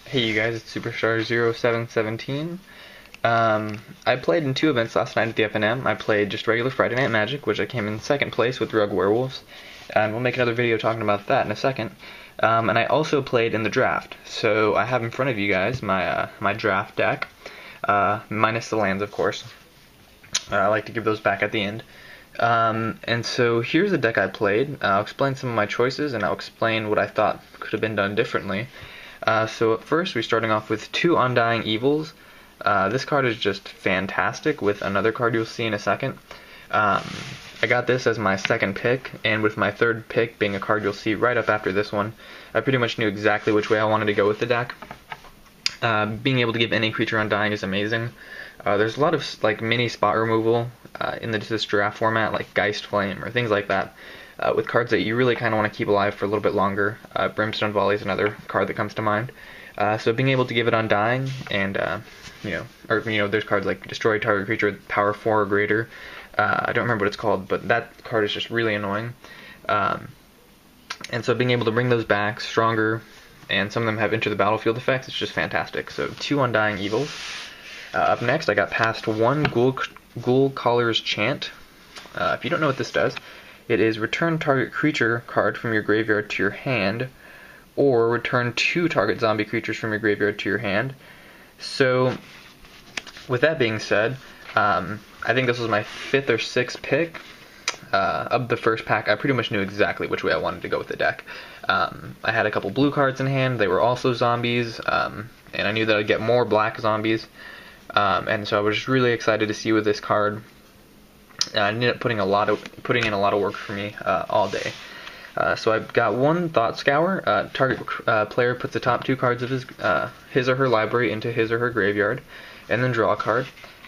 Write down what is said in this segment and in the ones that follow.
Hey you guys, it's Superstar0717. I played in two events last night at the FNM. I played just regular Friday Night Magic, which I came in second place with Rogue Werewolves, and we'll make another video talking about that in a second. And I also played in the draft, so I have in front of you guys my draft deck, minus the lands, of course. I like to give those back at the end. And so here's the deck I played. I'll explain some of my choices, and I'll explain what I thought could have been done differently. So at first, we're starting off with two Undying Evils. This card is just fantastic, with another card you'll see in a second. I got this as my second pick, and with my third pick being a card you'll see right up after this one, I pretty much knew exactly which way I wanted to go with the deck. Being able to give any creature Undying is amazing. There's a lot of mini spot removal in this draft format, like Geist Flame or things like that, with cards that you really kind of want to keep alive for a little bit longer. Brimstone Volley is another card that comes to mind. So being able to give it Undying, and there's cards like Destroy Target Creature with Power 4 or greater. I don't remember what it's called, but that card is just really annoying. And so being able to bring those back stronger, and some of them have Enter the Battlefield effects, it's just fantastic. So two Undying Evils. Up next, I got past one Ghoul Caller's Chant. If you don't know what this does, it is return target creature card from your graveyard to your hand, or return two target zombie creatures from your graveyard to your hand. So, with that being said, I think this was my fifth or sixth pick. Of the first pack, I pretty much knew exactly which way I wanted to go with the deck. I had a couple blue cards in hand, they were also zombies, and I knew that I'd get more black zombies. And so I was just really excited to see with this card. I ended up putting in a lot of work for me all day. So I've got one Thought Scour. Target player puts the top two cards of his or her library into his or her graveyard, and then draw a card.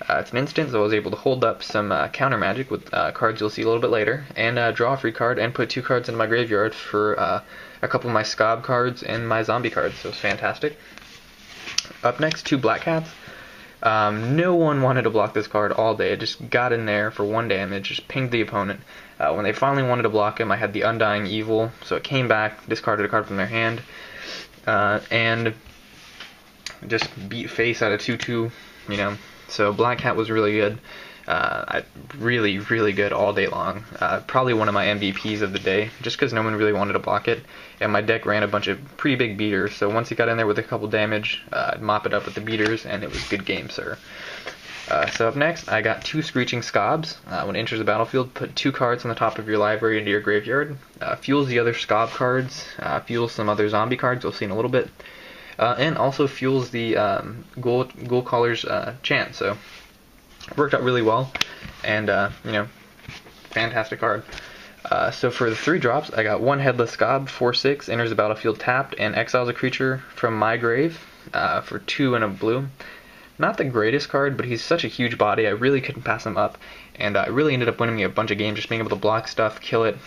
It's an instant, so I was able to hold up some counter magic with cards you'll see a little bit later, and draw a free card, and put two cards into my graveyard for a couple of my Scob cards and my zombie cards, so it's fantastic. Up next, two Black Cats. No one wanted to block this card all day. It just got in there for one damage, just pinged the opponent. When they finally wanted to block him, I had the Undying Evil, so it came back, discarded a card from their hand, and just beat face at a 2/2, So Black Cat was really good. Really, really good all day long. Probably one of my MVPs of the day, just because no one really wanted to block it. And my deck ran a bunch of pretty big beaters, so once he got in there with a couple damage, I'd mop it up with the beaters, and it was good game, sir. So up next, I got two Screeching Scobs. When it enters the battlefield, put two cards on the top of your library into your graveyard. Fuels the other Scob cards, fuels some other zombie cards we'll see in a little bit, and also fuels the Ghoul Caller's Chant, so it worked out really well, and fantastic card. So for the 3 drops, I got one Headless Scob, 4/6, enters the battlefield tapped, and exiles a creature from my grave for 2 and a blue. Not the greatest card, but he's such a huge body, I really couldn't pass him up, and it really ended up winning me a bunch of games, just being able to block stuff, kill it,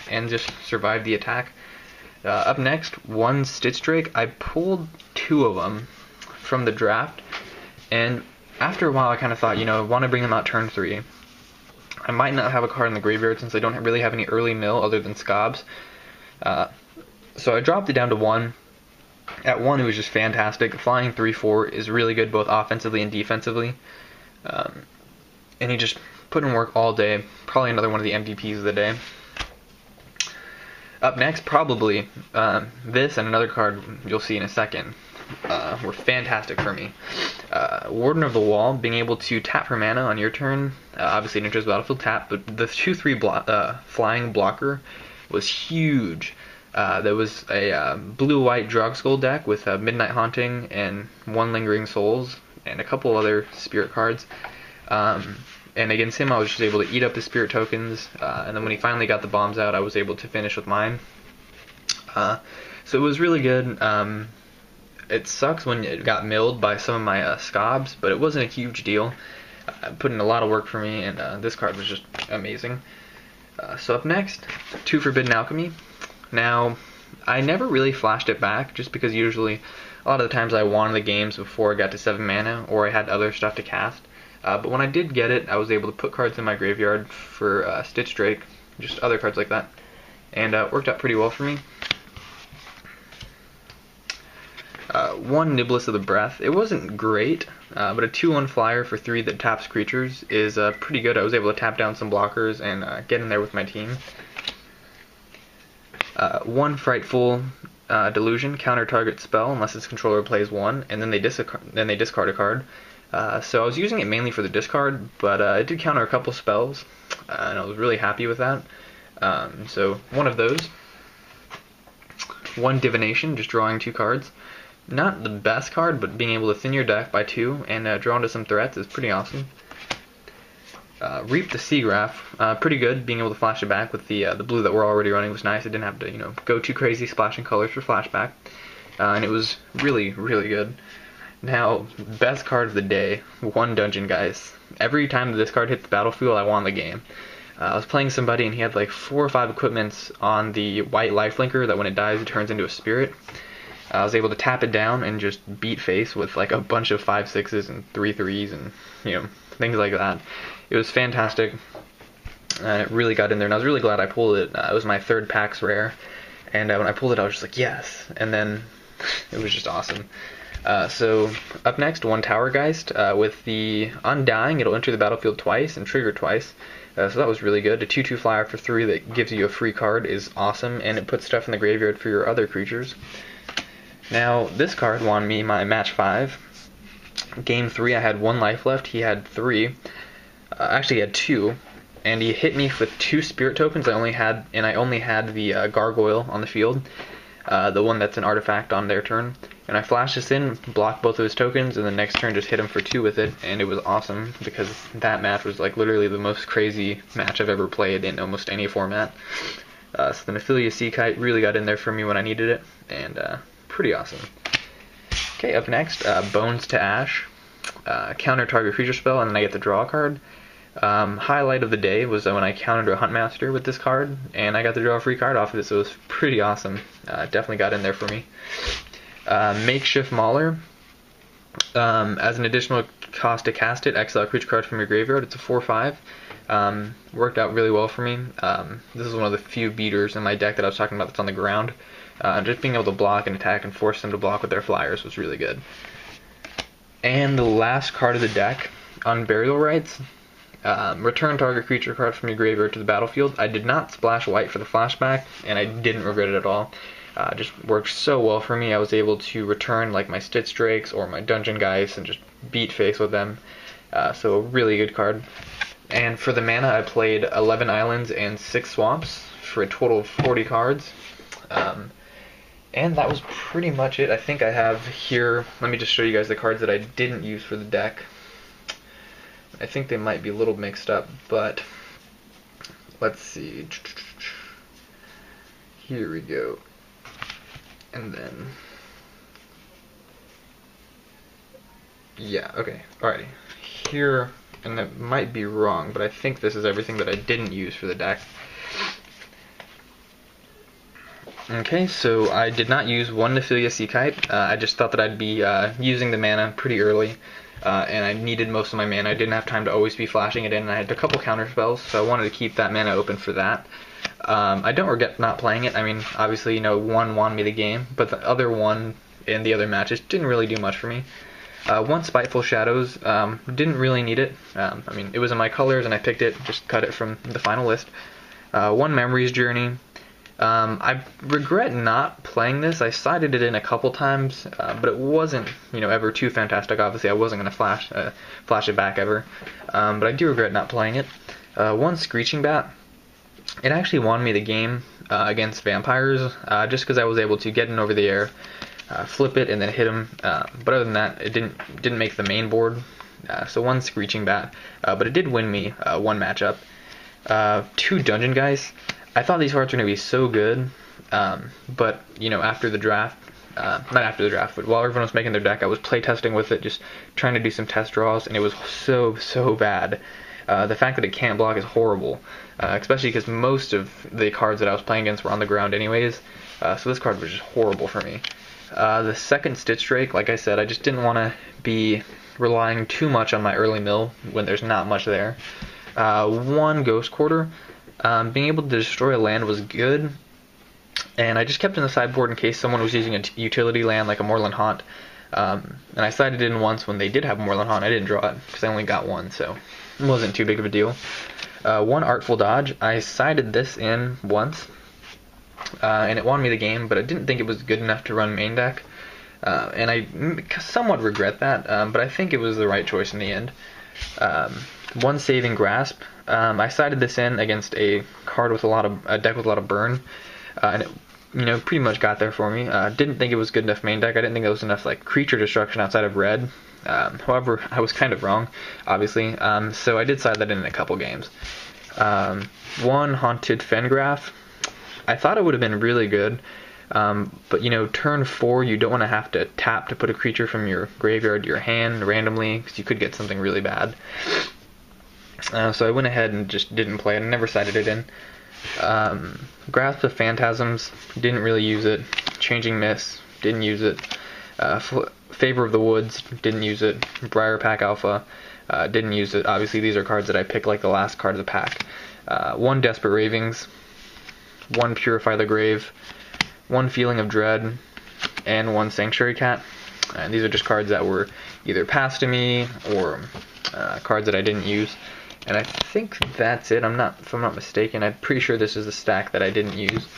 and just survive the attack. Up next, one Stitch Drake. I pulled 2 of them from the draft, and after a while I kind of thought, I want to bring them out turn 3. I might not have a card in the graveyard since I don't really have any early mill other than Scobs. So I dropped it down to 1. At 1 it was just fantastic. Flying 3/4 is really good both offensively and defensively. And he just put in work all day. Probably another one of the MVPs of the day. Up next, probably this and another card you'll see in a second were fantastic for me. Warden of the Wall, being able to tap for mana on your turn, obviously it enters the battlefield tap, but the 2/3 flying blocker was huge. There was a blue-white Drogskull deck with Midnight Haunting and 1 Lingering Souls and a couple other spirit cards. And against him I was just able to eat up the spirit tokens, and then when he finally got the bombs out I was able to finish with mine. So it was really good. It sucks when it got milled by some of my Scobs, but it wasn't a huge deal. Put in a lot of work for me, and this card was just amazing. So up next, 2 Forbidden Alchemy. Now, I never really flashed it back, just because usually, a lot of the times I won the games before I got to 7 mana, or I had other stuff to cast. But when I did get it, I was able to put cards in my graveyard for Stitch Drake, just other cards like that, and it worked out pretty well for me. one Niblis of the Breath. It wasn't great, but a 2/1 flyer for 3 that taps creatures is pretty good. I was able to tap down some blockers and get in there with my team. One Frightful Delusion, counter target spell unless its controller plays 1, and then they discard a card. So I was using it mainly for the discard, but it did counter a couple spells, and I was really happy with that. So one of those. One Divination, just drawing 2 cards. Not the best card, but being able to thin your deck by 2 and draw into some threats is pretty awesome. Reap the Seagraph, pretty good. Being able to flash it back with the blue that we're already running was nice. I didn't have to go too crazy splashing colors for flashback, and it was really good. Now, best card of the day, one Dungeon Geist. Every time this card hits the battlefield, I won the game. I was playing somebody and he had like 4 or 5 equipments on the white lifelinker that when it dies it turns into a spirit. I was able to tap it down and just beat face with like a bunch of 5/6s and 3/3s and things like that. It was fantastic. It really got in there, and I was really glad I pulled it. It was my 3rd PAX rare, and when I pulled it I was just like, yes, and then it was just awesome. So up next, one Tower Geist. With the Undying, it'll enter the battlefield twice and trigger twice. So that was really good. A 2/2 flyer for 3 that gives you a free card is awesome, and it puts stuff in the graveyard for your other creatures. Now, this card won me my match 5. Game 3, I had 1 life left. He had 3. Actually, he had 2. And he hit me with 2 spirit tokens. I only had the Gargoyle on the field, the one that's an artifact on their turn. And I flashed this in, blocked both of his tokens, and the next turn just hit him for 2 with it, and it was awesome because that match was like literally the most crazy match I've ever played in almost any format. So the Nephilia Sea Kite really got in there for me when I needed it, and pretty awesome. Okay, up next, Bones to Ash. Counter target creature spell, and then I get to draw a card. Highlight of the day was when I countered a Huntmaster with this card, and I got to draw a free card off of it, so it was pretty awesome. Definitely got in there for me. Makeshift Mauler. As an additional cost to cast it, exile a creature card from your graveyard. It's a 4/5. Worked out really well for me. This is one of the few beaters in my deck that I was talking about that's on the ground. Just being able to block and attack and force them to block with their flyers was really good. And the last card of the deck, Unburial Rites. Return target creature card from your graveyard to the battlefield. I did not splash white for the flashback, and I didn't regret it at all. Just worked so well for me. I was able to return like my Stitch Drakes or my Dungeon Geist and just beat face with them. So a really good card. And for the mana, I played 11 islands and 6 swamps for a total of 40 cards. And that was pretty much it. I think I have here, let me just show you guys the cards that I didn't use for the deck. I think they might be a little mixed up, but let's see. Here we go. And then, yeah, okay, alrighty. Here, and that might be wrong, but I think this is everything that I didn't use for the deck. Okay, so I did not use one Nephilia Sea Kite. I just thought that I'd be using the mana pretty early, and I needed most of my mana. I didn't have time to always be flashing it in, and I had a couple counter spells, so I wanted to keep that mana open for that. I don't regret not playing it. I mean, obviously, one won me the game, but the other one in the other matches didn't really do much for me. One Spiteful Shadows, didn't really need it. I mean, it was in my colors, and I picked it, just cut it from the final list. One Memories Journey. I regret not playing this. I sided it in a couple times, but it wasn't, ever too fantastic. Obviously, I wasn't going to flash it back ever, but I do regret not playing it. One Screeching Bat. It actually won me the game against vampires, just because I was able to get in over the air, flip it, and then hit him. But other than that, it didn't make the main board. So one Screeching Bat, but it did win me one matchup. 2 Dungeon Guys. I thought these cards were going to be so good, but after the draft, not after the draft, but while everyone was making their deck, I was playtesting with it, just trying to do some test draws, and it was so bad. The fact that it can't block is horrible, especially because most of the cards that I was playing against were on the ground anyways, so this card was just horrible for me. The second Stitch Drake, like I said, I just didn't want to be relying too much on my early mill when there's not much there. One Ghost Quarter. Being able to destroy a land was good, and I just kept in the sideboard in case someone was using a utility land like a Moorland Haunt. And I sided in once when they did have Moorland Haunt. I didn't draw it because I only got one, so it wasn't too big of a deal. One Artful Dodge. I sided this in once, and it won me the game, but I didn't think it was good enough to run main deck. And I somewhat regret that, but I think it was the right choice in the end. One Saving Grasp. I sided this in against a card with a deck with a lot of burn, and it, pretty much got there for me. Didn't think it was good enough main deck. I didn't think there was enough like creature destruction outside of red. However, I was kind of wrong, obviously. So I did side that in a couple games. One Haunted Fengraf. I thought it would have been really good. But turn 4, you don't want to have to tap to put a creature from your graveyard to your hand randomly, because you could get something really bad. So I went ahead and just didn't play it. I never sided it in. Grasp of Phantasms, didn't really use it. Changing Mist, didn't use it. Favor of the Woods, didn't use it. Briarpack Alpha, didn't use it. Obviously these are cards that I pick like the last card of the pack. One Desperate Ravings, one Purify the Grave, one Feeling of Dread, and one Sanctuary Cat. And these are just cards that were either passed to me or cards that I didn't use. And I think that's it. If I'm not mistaken, I'm pretty sure this is the stack that I didn't use.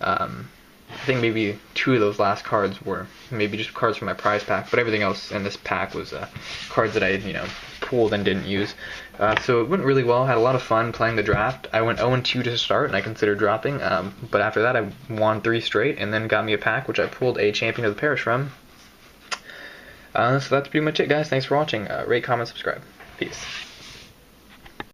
I think maybe 2 of those last cards were maybe just cards from my prize pack, but everything else in this pack was cards that I had, pooled and didn't use. So it went really well. Had a lot of fun playing the draft. I went 0-2 to start, and I considered dropping. But after that, I won 3 straight, and then got me a pack, which I pulled a Champion of the Parish from. So that's pretty much it, guys. Thanks for watching. Rate, comment, subscribe. Peace.